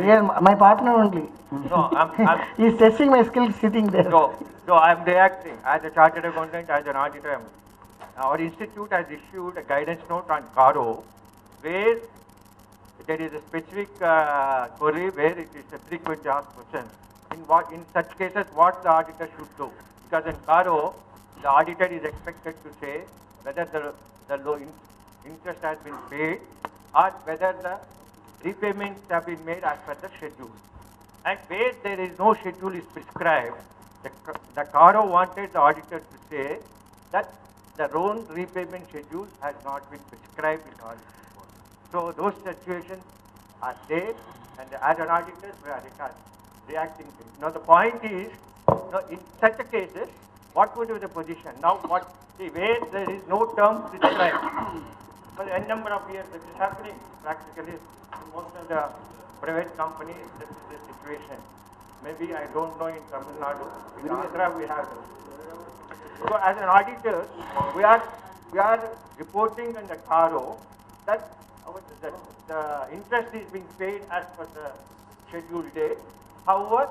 Yeah, my partner only. No, He's testing my skills sitting there. So I'm reacting as a chartered accountant, as an auditor. Our institute has issued a guidance note on Caro, where there is a specific query where it is a frequently asked question. In such cases, what the auditor should do? Because in Caro, the auditor is expected to say whether the low interest has been paid or whether the repayments have been made as per the schedule. And where there is no schedule is prescribed, the Caro wanted the auditor to say that the loan repayment schedule has not been prescribed in audit report. So those situations are there, and as an auditor, we are reacting to it. Now the point is, in such a cases, what would be the position? Now, where there is no term prescribed for a number of years, this is happening practically in most of the private companies. This is the situation. Maybe I don't know in Tamil Nadu. In Andhra, we have this. So, as an auditor, we are reporting in the Caro that the interest is being paid as per the scheduled date. However,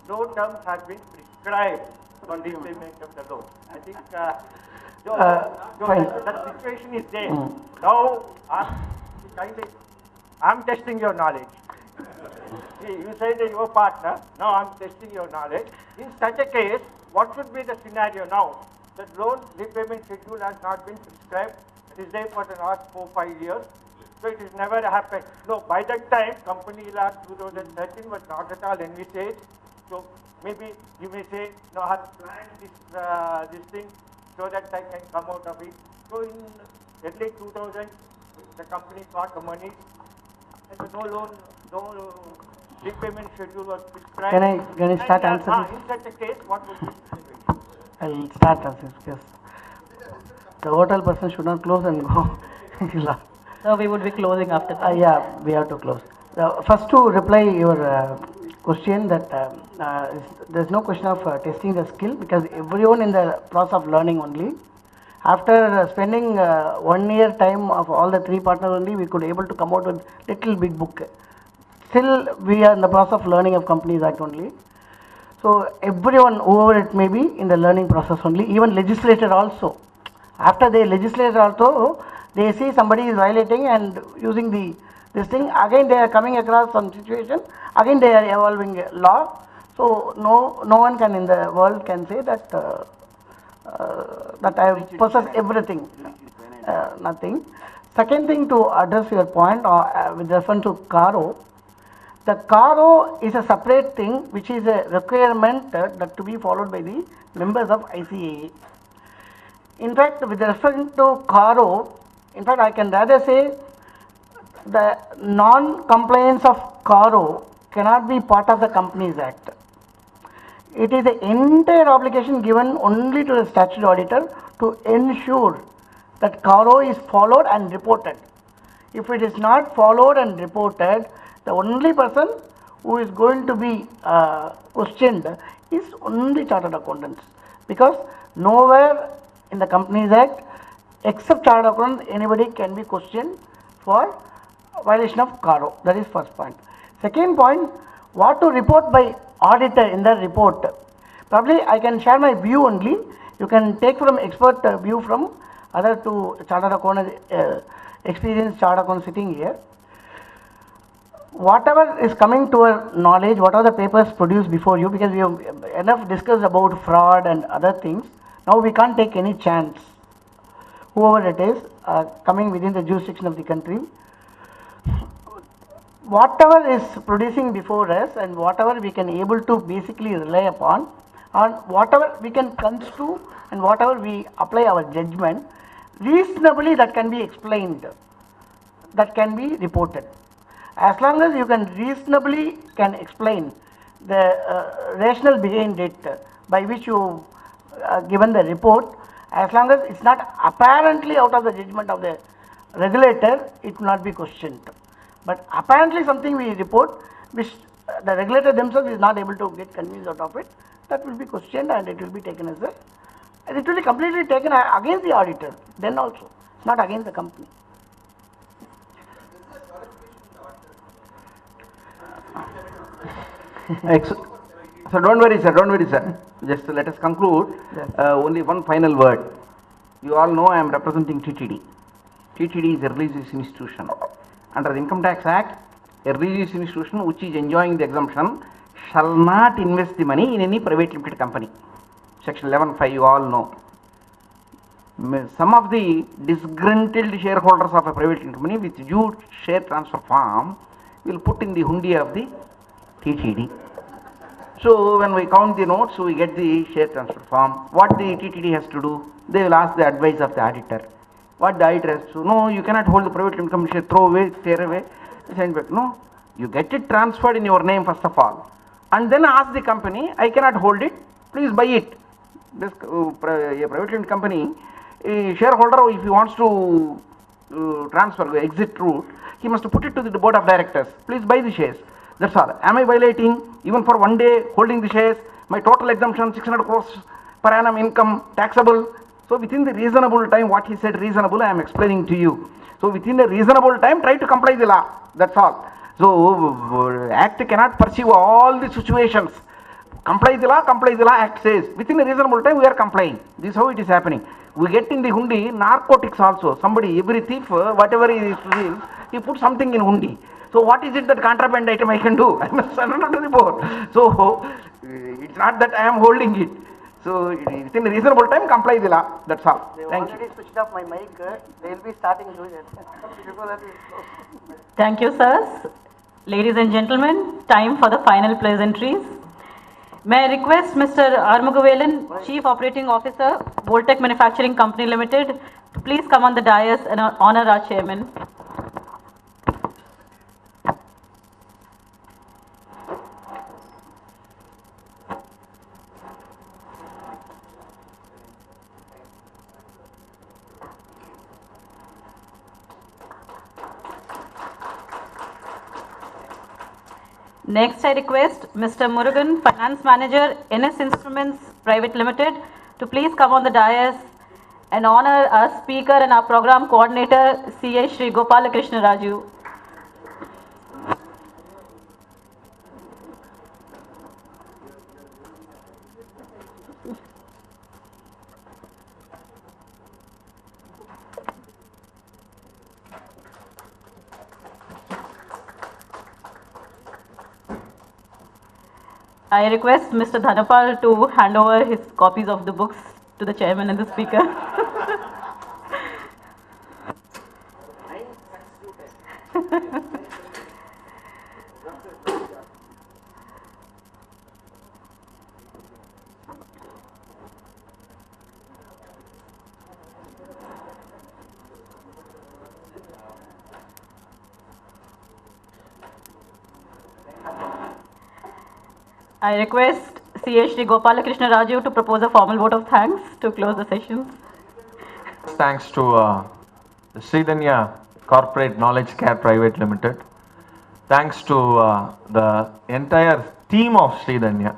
no terms have been prescribed for repayment of the loan. I think that situation is there. Now, I'm testing your knowledge. See, you say that your partner, now I'm testing your knowledge. In such a case, what should be the scenario now? The loan repayment schedule has not been prescribed. It is there for the last 4-5 years. So it has never happened. No, by that time, company law 2013 was not at all envisaged. So maybe you may say, no, I have planned this thing so that I can come out of it. So in early 2000, the company got the money, and no repayment schedule was prescribed. Can I start answering? In such a case, what would be the situation? I'll start answering. Yes. The hotel person should not close and go. So we would be closing after that. Yeah, we have to close. First, to reply your question, that there's no question of testing the skill, because everyone in the process of learning only. After spending 1 year time of all the 3 partners only, we could able to come out with little big book. Still, we are in the process of learning of Companies Act only. So everyone, whoever it may be, in the learning process only, even legislator also. After they legislate also, they see somebody is violating and using this thing, again they are coming across some situation, again they are evolving law. So no one can in the world can say that that I possess everything, nothing. Second thing, to address your point with reference to Caro, the Caro is a separate thing which is a requirement that to be followed by the members of ICAA. In fact, with reference to Caro, in fact, I can rather say the non-compliance of Caro cannot be part of the Companies Act. It is the entire obligation given only to the statutory auditor to ensure that Caro is followed and reported. If it is not followed and reported, the only person who is going to be questioned is only chartered accountants, because nowhere in the Companies Act except chartered accountants anybody can be questioned for violation of Caro. That is first point. Second point, what to report by auditor in the report. Probably I can share my view only. You can take from expert view from other 2 chartered accountants, experienced chartered accountants sitting here. Whatever is coming to our knowledge, what are the papers produced before you, because we have enough discussed about fraud and other things. Now we can't take any chance, whoever it is, coming within the jurisdiction of the country. Whatever is producing before us and whatever we can able to basically rely upon, and whatever we can construe and whatever we apply our judgment, reasonably that can be explained, that can be reported. As long as you can reasonably can explain the rationale behind it by which you given the report, as long as it's not apparently out of the judgment of the regulator, it will not be questioned. But apparently something we report which the regulator themselves is not able to get convinced out of it, that will be questioned and it will be taken as and it will be completely taken against the auditor then also, it's not against the company. So don't worry, sir. Just let us conclude. Yes. Only one final word. You all know I am representing TTD. TTD is a religious institution. Under the Income Tax Act, a religious institution which is enjoying the exemption shall not invest the money in any private limited company. Section 11(5) you all know. Some of the disgruntled shareholders of a private company with due share transfer form will put in the hundi of the TTD. So when we count the notes, we get the share transfer form. What the TTD has to do? They will ask the advice of the auditor. What the auditor has to do? No, you cannot hold the private limited company share, throw away, tear away, send back. No, you get it transferred in your name first of all, and then ask the company, I cannot hold it, please buy it. This a private limited company, a shareholder, if he wants to transfer, exit route, he must put it to the board of directors. Please buy the shares. That's all. Am I violating even for one day holding the shares? My total exemption 600 crores per annum income taxable. So within the reasonable time, what he said reasonable, I am explaining to you. So within the reasonable time, try to comply the law. That's all. So Act cannot perceive all the situations. Comply the law, Act says. Within a reasonable time, we are complying. This is how it is happening. We get in the hundi narcotics also. Somebody, every thief, whatever he steals, he puts something in hundi. So what is it that contraband item I can do? I must surrender to the board. So it's not that I am holding it. So within a reasonable time, comply the law. That's all. They Thank already you. switched off my mic. They will be starting doing it. Before that is Thank you, sirs. Ladies and gentlemen, time for the final pleasantries. May I request Mr. Armugavelan, Chief Operating Officer, Voltec Manufacturing Company Limited, to please come on the dais and honor our chairman. Next, I request Mr. Murugan, Finance Manager, NS Instruments Private Limited, to please come on the dais and honor our speaker and our program coordinator, C.A. Shri Gopalakrishna Raju. I request Mr. Dhanapal to hand over his copies of the books to the chairman and the speaker. I request C.A. Shri Gopalakrishna Raju to propose a formal vote of thanks to close the sessions. Thanks to the Sridhanya Corporate Knowledge Care Private Limited. Thanks to the entire team of Sridhanya.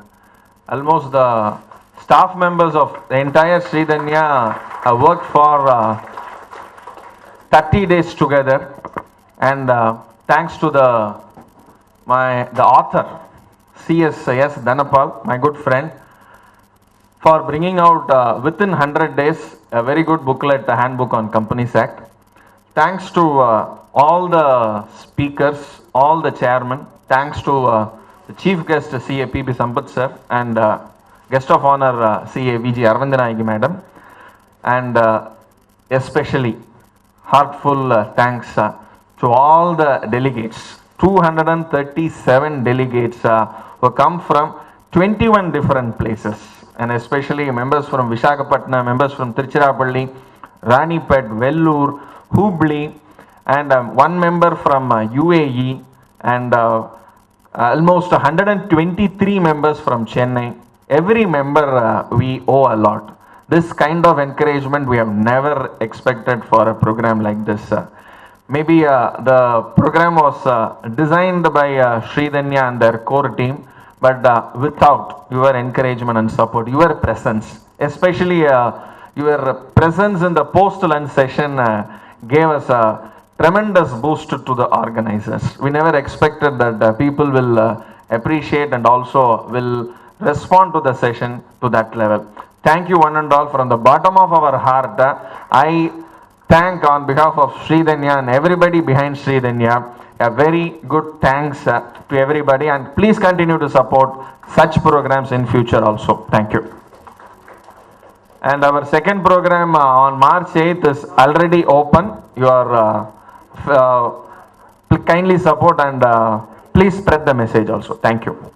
Almost the staff members of the entire Sridhanya have worked for 30 days together. And thanks to the author, C.S. Dhanapal, my good friend, for bringing out within 100 days a very good booklet, the Handbook on Companies Act. Thanks to all the speakers, all the chairmen. Thanks to the chief guest, C.A. P.B. Sampath sir, and guest of honor, C.A. V.G. Arvindanaigi madam. And especially heartful thanks to all the delegates. 237 delegates who come from 21 different places, and especially members from Visakhapatnam, members from Tiruchirappalli, Ranipet, Vellore, Hubli, and one member from UAE, and almost 123 members from Chennai. Every member we owe a lot. This kind of encouragement we have never expected for a program like this. Maybe the program was designed by Sridhanya and their core team, but without your encouragement and support, your presence, especially your presence in the post-lunch session gave us a tremendous boost to the organizers. We never expected that people will appreciate and also will respond to the session to that level. Thank you one and all from the bottom of our heart. I thank on behalf of Sridhanya and everybody behind Sridhanya, a very good thanks to everybody, and please continue to support such programs in future also. Thank you. And our second program on March 8th is already open. You are kindly support and please spread the message also. Thank you.